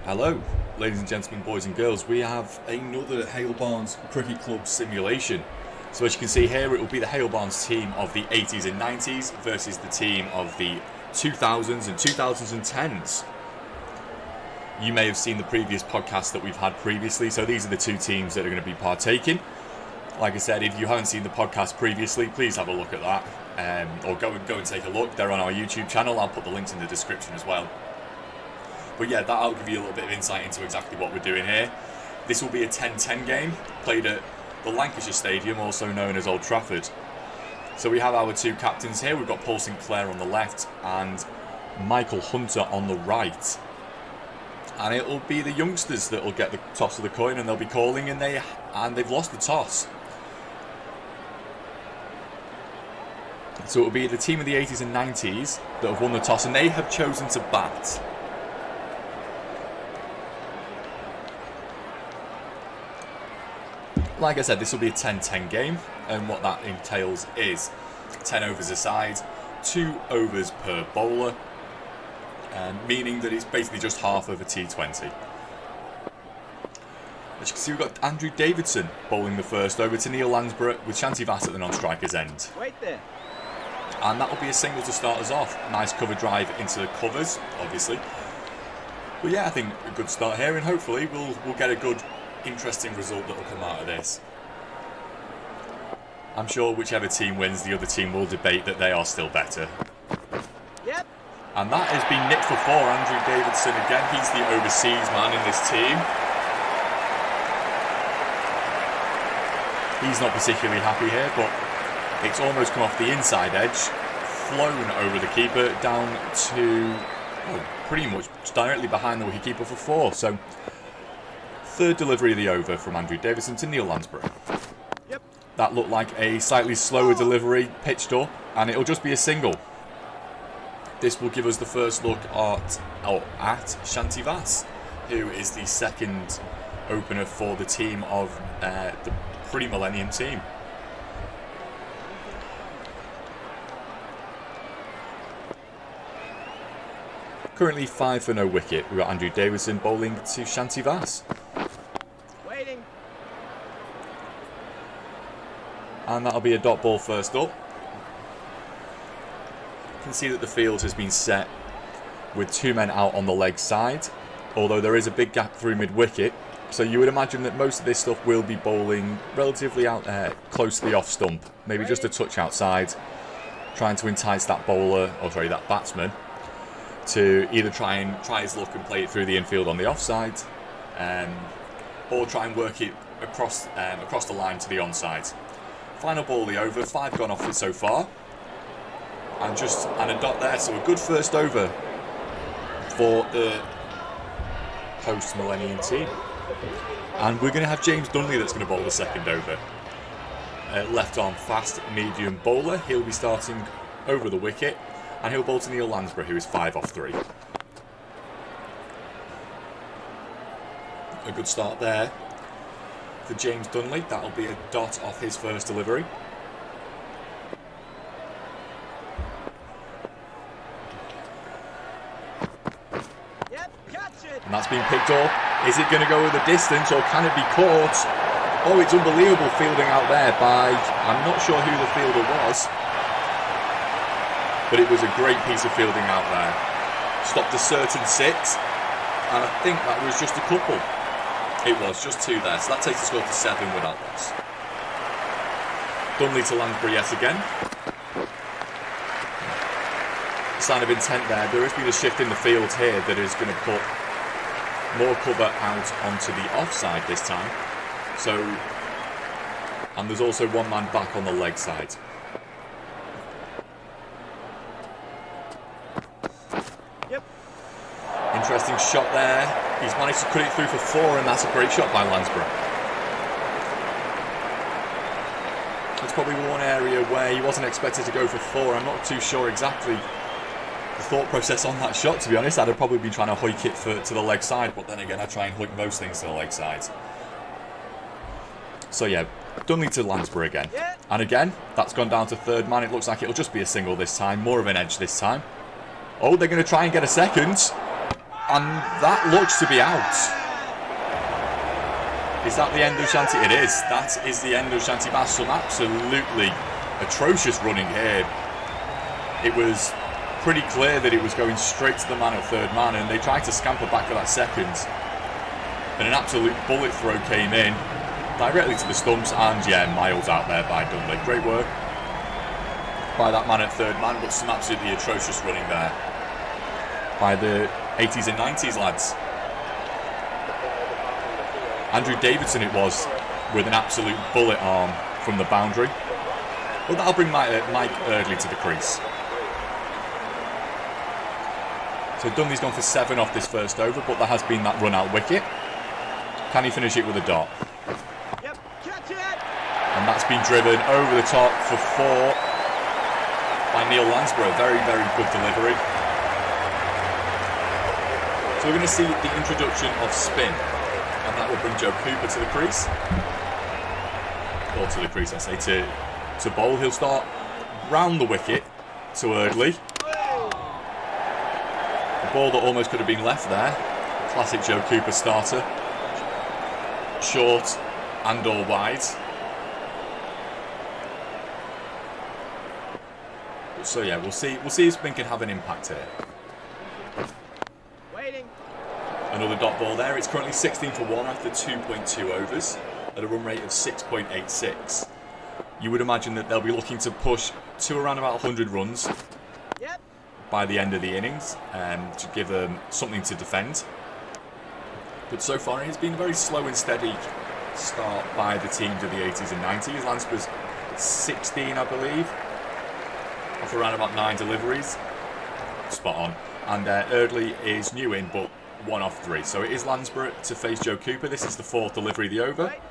Hello, ladies and gentlemen, boys and girls. We have another Hale Barnes Cricket Club simulation. So as you can see here, it will be the Hale Barnes team of the 80s and 90s versus the team of the 2000s and 2010s. You may have seen the previous podcast that we've had previously, so these are the two teams that are going to be partaking. Like I said, if you haven't seen the podcast previously, please have a look at that, or go and take a look. They're on our YouTube channel. I'll put the links in the description as well. But yeah, that'll give you a little bit of insight into exactly what we're doing here. This will be a 10-10 game, played at the Lancashire Stadium, also known as Old Trafford. So we have our two captains here. We've got Paul Sinclair on the left and Michael Hunter on the right. And it'll be the youngsters that will get the toss of the coin, and they'll be calling, and they've lost the toss. So it'll be the team of the 80s and 90s that have won the toss, and they have chosen to bat. Like I said, this will be a 10-10 game, and what that entails is 10 overs a side, 2 overs per bowler, meaning that it's basically just half of a T20. As you can see, we've got Andrew Davidson bowling the first over to Neil Lansborough with Shanti Vass at the non-striker's end. Wait there. And that will be a single to start us off. Nice cover drive into the covers, obviously. But yeah, I think a good start here, and hopefully we'll get a good, interesting result that will come out of this. I'm sure whichever team wins, the other team will debate that they are still better. Yep. And that has been nicked for 4. Andrew Davidson again. He's the overseas man in this team. He's not particularly happy here, but it's almost come off the inside edge, flown over the keeper down to pretty much directly behind the wicketkeeper for 4. So third delivery of the over from Andrew Davidson to Neil Lansborough. Yep. That looked like a slightly slower delivery, pitched up, and it'll just be a single. This will give us the first look at Shanti Vass, who is the second opener for the team of the pre-millennium team. Currently 5 for no wicket. We've got Andrew Davidson bowling to Shanti Vass. Waiting. And that'll be a dot ball first up. You can see that the field has been set with 2 men out on the leg side, although there is a big gap through mid-wicket. So you would imagine that most of this stuff will be bowling relatively out close to the off stump, maybe just a touch outside, trying to entice that that batsman to either try his luck and play it through the infield on the offside, or try and work it across the line to the onside. Final ball of the over, 5 gone off it so far, and a dot there. So a good first over for the post-millennium team. And we're going to have James Dunley that's going to bowl the second over. Left arm fast medium bowler. He'll be starting over the wicket, and he'll bowl to Neil Lansborough, who is 5 off 3. A good start there for James Dunley. That'll be a dot off his first delivery. Yep, catch it. And that's been picked up. Is it going to go with the distance, or can it be caught? Oh, it's unbelievable fielding out there by, I'm not sure who the fielder was, but it was a great piece of fielding out there. Stopped a certain 6, and I think that was just a couple. It was just 2 there, so that takes the score to 7 without loss. Dunley to Lansbury yet again. Sign of intent there. There has been a shift in the field here that is going to put more cover out onto the offside this time. So, and there's also 1 man back on the leg side. Yep. Interesting shot there. He's managed to cut it through for 4, and that's a great shot by Lansborough. It's probably one area where he wasn't expected to go for 4. I'm not too sure exactly the thought process on that shot, to be honest. I'd have probably been trying to hoik it to the leg side, but then again, I try and hoik most things to the leg side. So yeah, Dunley to Lansborough again. Yeah. And again, that's gone down to third man. It looks like it'll just be a single this time, more of an edge this time. Oh, they're going to try and get a second. And that looks to be out. Is that the end of Shanty? It is. That is the end of Shanty Bass. Some absolutely atrocious running here. It was pretty clear that it was going straight to the man at third man, and they tried to scamper back for that second. And an absolute bullet throw came in directly to the stumps, and yeah, miles out there by Dunley. Great work by that man at third man, but some absolutely atrocious running there by the 80s and 90s lads. Andrew Davidson it was, with an absolute bullet arm from the boundary. But that'll bring Mike Eardley to the crease. So Dunley's gone for 7 off this first over, but there has been that run out wicket. Can he finish it with a dot? Yep, catch it! And that's been driven over the top for 4 by Neil Lansborough. Very, very good delivery. So we're going to see the introduction of spin, and that will bring Joe Cooper to the crease. Or to the crease, I say, to bowl. He'll start round the wicket to Eardley. A ball that almost could have been left there. Classic Joe Cooper starter. Short and all wide. So yeah, we'll see if spin can have an impact here. Waiting. Another dot ball there. It's currently 16 for 1 after 2.2 overs at a run rate of 6.86. You would imagine that they'll be looking to push to around about 100 runs Yep. by the end of the innings to give them something to defend. But so far it's been a very slow and steady start by the teams of the 80s and 90s. Lansborough's 16, I believe, off around about 9 deliveries. Spot on. And Eardley is new in, but 1 off 3. So it is Lansborough to face Joe Cooper. This is the 4th delivery of the over. Right.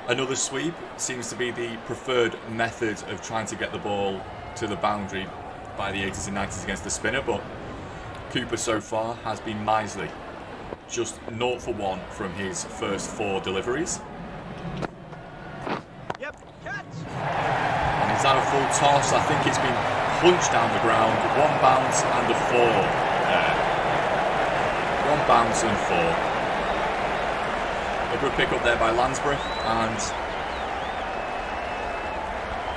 Another sweep seems to be the preferred method of trying to get the ball to the boundary by the 80s and 90s against the spinner, but Cooper so far has been miserly. Just 0 for 1 from his first 4 deliveries. Yep, catch! And is that a full toss? I think it's been punched down the ground. 1 bounce and a 4. 1 bounce and 4. A good pick up there by Lansborough, and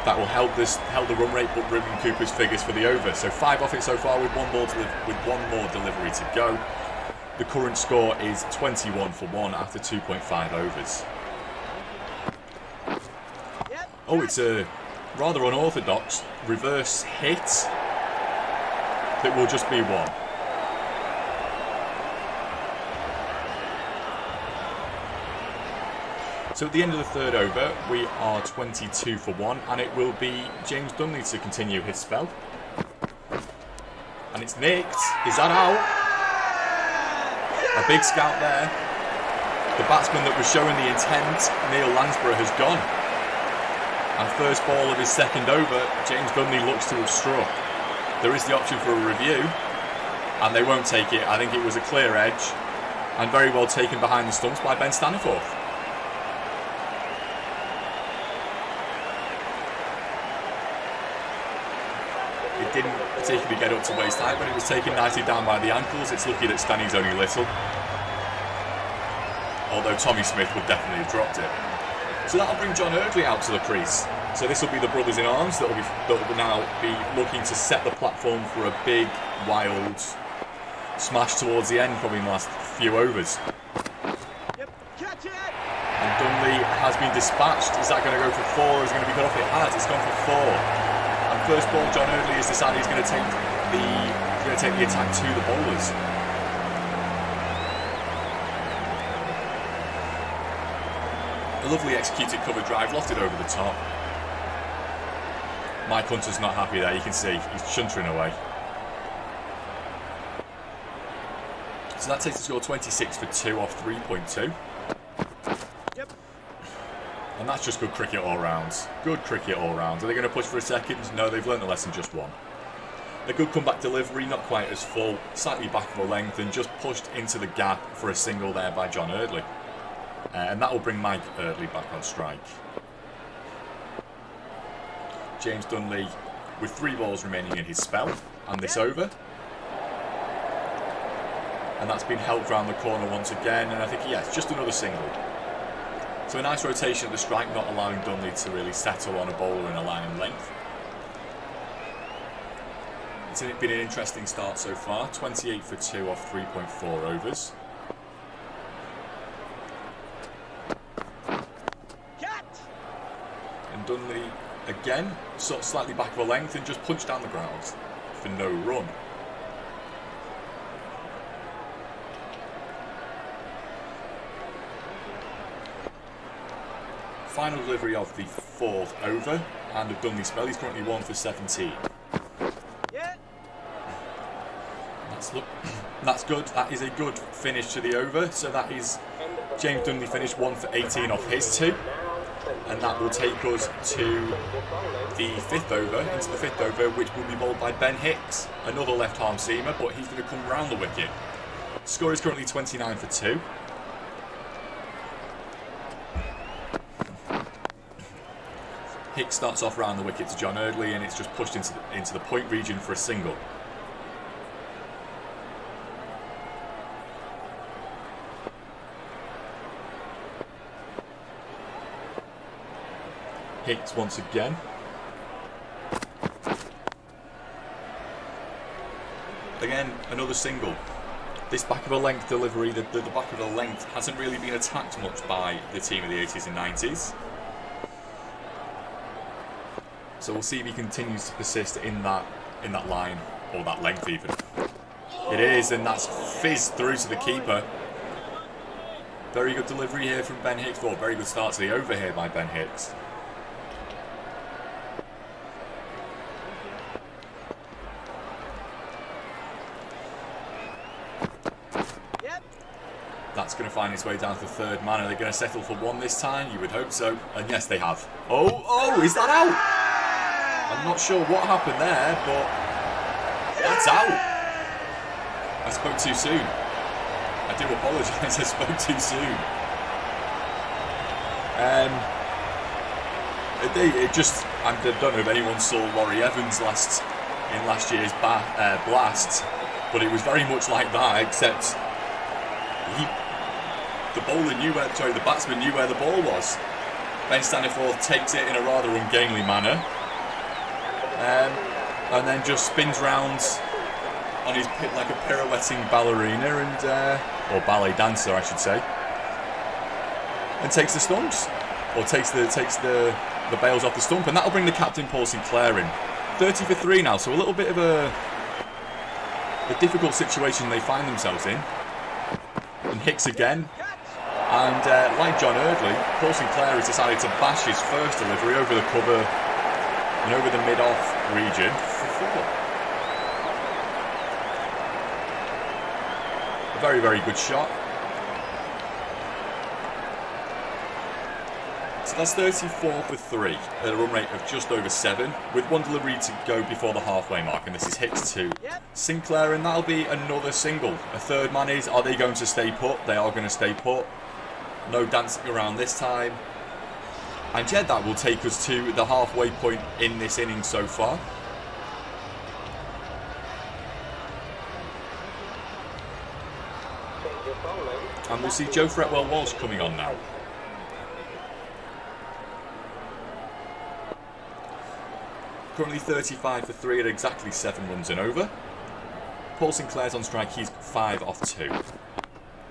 that will help the run rate, but bring Cooper's figures for the over. So 5 off it so far with 1 more delivery to go. The current score is 21 for 1 after 2.5 overs. Yep, Oh, it's a rather unorthodox reverse hit that will just be 1. So at the end of the 3rd over, we are 22 for 1, and it will be James Dunley to continue his spell. And it's nicked. Is that out? A big scout there. The batsman that was showing the intent, Neil Lansborough, has gone. And first ball of his 2nd over, James Dunley looks to have struck. There is the option for a review, and they won't take it. I think it was a clear edge, and very well taken behind the stumps by Ben Staniforth. It didn't particularly get up to waist high, but it was taken nicely down by the ankles. It's lucky that Stanny's only little. Although Tommy Smith would definitely have dropped it. So that'll bring John Eardley out to the crease. So this will be the brothers in arms that will now be looking to set the platform for a big, wild smash towards the end, probably in the last few overs. Yep, catch it! And Dunley has been dispatched. Is that going to go for 4 or is it going to be cut off? It has. It's gone for 4. And first ball, John Eardley has decided he's going to take the attack to the bowlers. A lovely executed cover drive, lofted over the top. Mike Hunter's not happy there, you can see he's chuntering away. So that takes the score 26 for 2 off 3.2. Yep. And that's just good cricket all round. Good cricket all round. Are they going to push for a second? No, they've learnt the lesson, just 1. A good comeback delivery, not quite as full, slightly back of a length, and just pushed into the gap for a single there by John Eardley. And that will bring Mike Eardley back on strike. James Dunley with 3 balls remaining in his spell, and this over. And that's been helped round the corner once again. And I think, yes, just another single. So a nice rotation at the strike, not allowing Dunley to really settle on a bowler in a line and length. It's been an interesting start so far. 28 for 2 off 3.4 overs. And Dunley, again, sort of slightly back of a length and just punched down the ground for no run. Final delivery of the 4th over and of Dunley's spell. He's currently 1 for 17. Yeah. That's good. That is a good finish to the over. So that is James Dunley finished 1 for 18 off his 2. And that will take us to the 5th over, into the 5th over, which will be bowled by Ben Hicks. Another left-arm seamer, but he's going to come round the wicket. Score is currently 29 for 2. Hicks starts off round the wicket to John Eardley, and it's just pushed into the point region for a single. Hicks once again. Again, another single. This back of a length delivery, the back of the length hasn't really been attacked much by the team of the 80s and 90s. So we'll see if he continues to persist in that line, or that length even. It is, and that's fizzed through to the keeper. Very good delivery here from Ben Hicks. Well, very good start to the over here by Ben Hicks. That's going to find its way down to the 3rd man. Are they going to settle for 1 this time? You would hope so. And yes, they have. Oh, is that out? I'm not sure what happened there, but that's out. I spoke too soon. I do apologise, I spoke too soon. I don't know if anyone saw Laurie Evans in last year's blast, but it was very much like that, except the batsman knew where the ball was. Ben Staniforth takes it in a rather ungainly manner, and then just spins round on his pit like a pirouetting ballerina, or ballet dancer, I should say, and takes the stumps, or takes the bails off the stump, and that'll bring the captain Paul Sinclair in. 30 for 3 now, so a little bit of a difficult situation they find themselves in. And Hicks again. And like John Eardley, Paul Sinclair has decided to bash his first delivery over the cover and over the mid-off region for 4. A very, very good shot. So that's 34 for 3 at a run rate of just over 7, with 1 delivery to go before the halfway mark, and this is Hicks to Sinclair, and that'll be another single. A 3rd man is, are they going to stay put? They are going to stay put. No dancing around this time. And yeah, that will take us to the halfway point in this inning so far. And we'll see Joe Fretwell Walsh coming on now. Currently 35 for 3 at exactly 7 runs and over. Paul Sinclair's on strike, he's 5 off 2.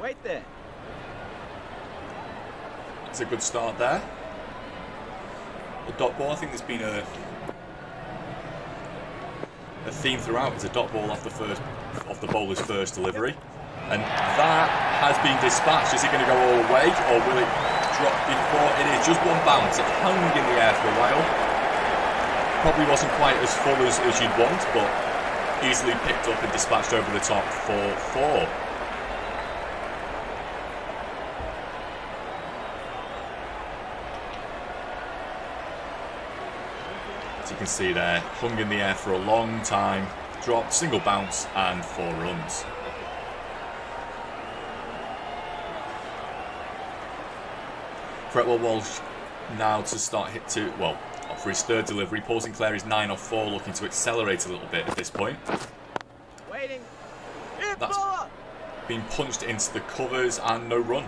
Wait there. It's a good start there. The dot ball, I think there's been a theme throughout. It's a dot ball off the bowler's first delivery. And that has been dispatched. Is it going to go all the way, or will it drop before? It is just 1 bounce. It hung in the air for a while. Probably wasn't quite as full as you'd want, but easily picked up and dispatched over the top for 4. As you can see there, hung in the air for a long time, dropped, single bounce, and 4 runs. Fretwell Walsh now to start for his 3rd delivery. Paul Sinclair is 9 off 4, looking to accelerate a little bit at this point. Waiting. being punched into the covers and no run.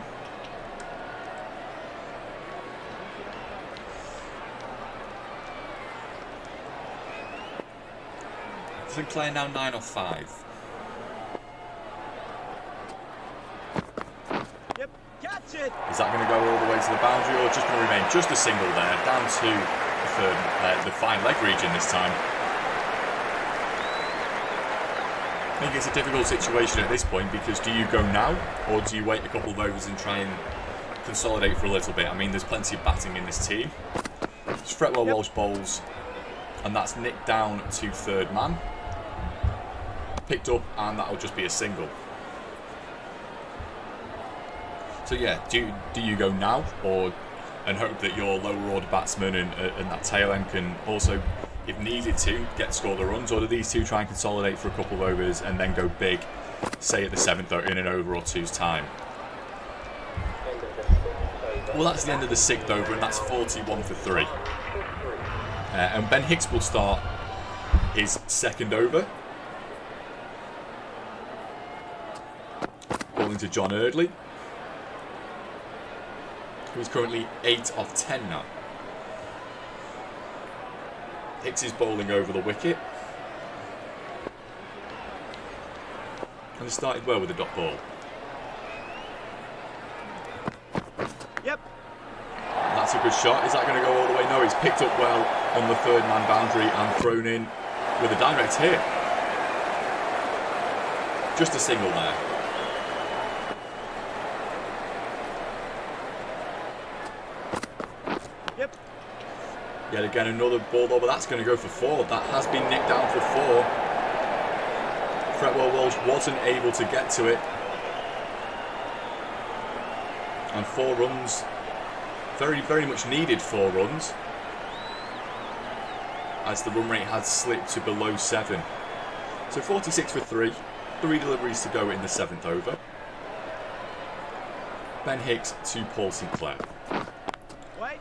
Sinclair now 9 off 5. Yep, catch it. Is that going to go all the way to the boundary, or just going to remain just a single there, down to the fine leg region this time? I think it's a difficult situation at this point, because do you go now, or do you wait a couple of overs and try and consolidate for a little bit? I mean, there's plenty of batting in this team. It's Fretwell Walsh bowls, and that's nicked down to third man. Picked up, and that'll just be a single. So yeah, do you go now, and hope that your lower order batsman and that tail end can also, if needed to, score the runs, or do these two try and consolidate for a couple of overs and then go big, say at the 7th or in an over or two's time? Well, that's the end of the 6th over, and that's 41 for 3. And Ben Hicks will start his 2nd over. Bowling to John Eardley, who's currently 8 off 10 now. Hicks is bowling over the wicket. And he started well with the dot ball. Yep. And that's a good shot. Is that going to go all the way? No, it's picked up well on the third man boundary and thrown in with a direct hit. Just a single there. Yep. Yet again another ball though, but that's going to go for 4. That has been nicked down for 4. Fretwell Walsh wasn't able to get to it. And 4 runs. Very, very much needed 4 runs, as the run rate has slipped to below 7. So 46 for 3. 3 deliveries to go in the 7th over. Ben Hicks to Paul Sinclair. Wait.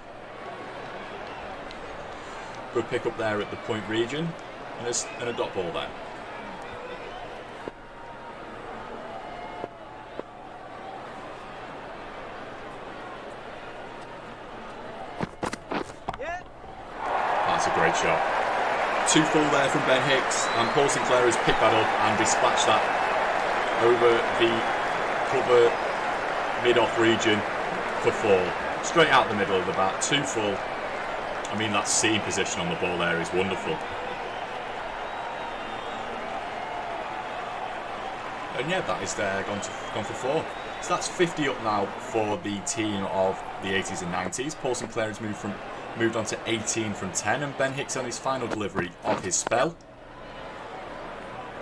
Good pick up there at the point region, and a dot ball there. Yeah. That's a great shot. 2 full there from Ben Hicks, and Paul Sinclair has picked that up and dispatched that over the cover mid-off region for 4. Straight out the middle of the bat, 2 full. I mean, that seam position on the ball there is wonderful. And yeah, that is gone for 4. So that's 50 up now for the team of the 80s and 90s. Paul Sinclair has moved on to 18 from 10, and Ben Hicks on his final delivery of his spell.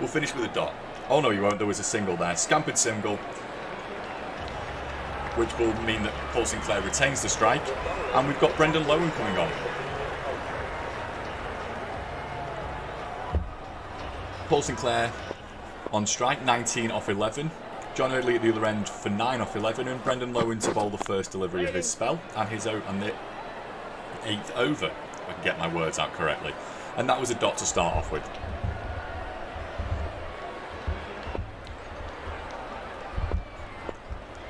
We'll finish with a dot. Oh no, you won't. There was a single there. Scampered single, which will mean that Paul Sinclair retains the strike, and we've got Brendan Lowen coming on. Paul Sinclair on strike, 19 off 11. John Eardley at the other end for 9 off 11, and Brendan Lowen to bowl the first delivery of his spell and the 8th over, if I can get my words out correctly. And that was a dot to start off with.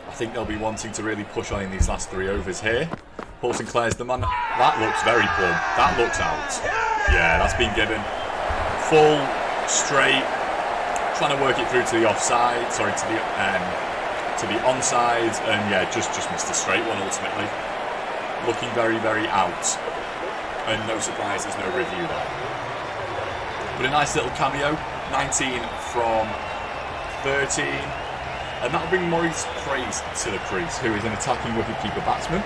I think they'll be wanting to really push on in these last 3 overs here. Paul Sinclair's the man. That looks very plumb. That looks out. Yeah, that's been given. Full, straight, trying to work it through to the offside, sorry, to the onside, and yeah, just missed a straight one ultimately. Looking very, very out, and no surprise, there's no review there. But a nice little cameo, 19 from 13, and that'll bring Maurice Praise to the crease, who is an attacking wicketkeeper batsman.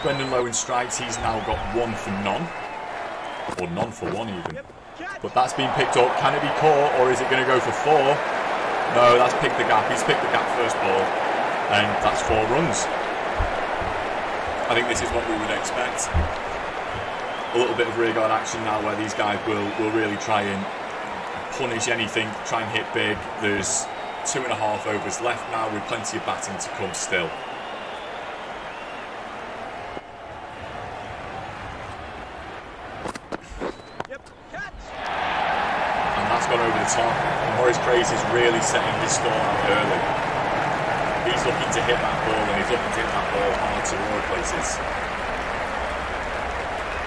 Brendan Lowen strikes, he's now got 1 for none, or none for 1 even. But that's been picked up. Can it be caught, or is it going to go for 4? No, that's picked the gap. He's picked the gap first ball, and that's 4 runs. I think this is what we would expect. A little bit of rearguard action now, where these guys will really try and punish anything, try and hit big. There's 2.5 overs left now, with plenty of batting to come still. Gone over the top. Maurice Praise is really setting his stall out early. He's looking to hit that ball, and he's looking to hit that ball hard to all places.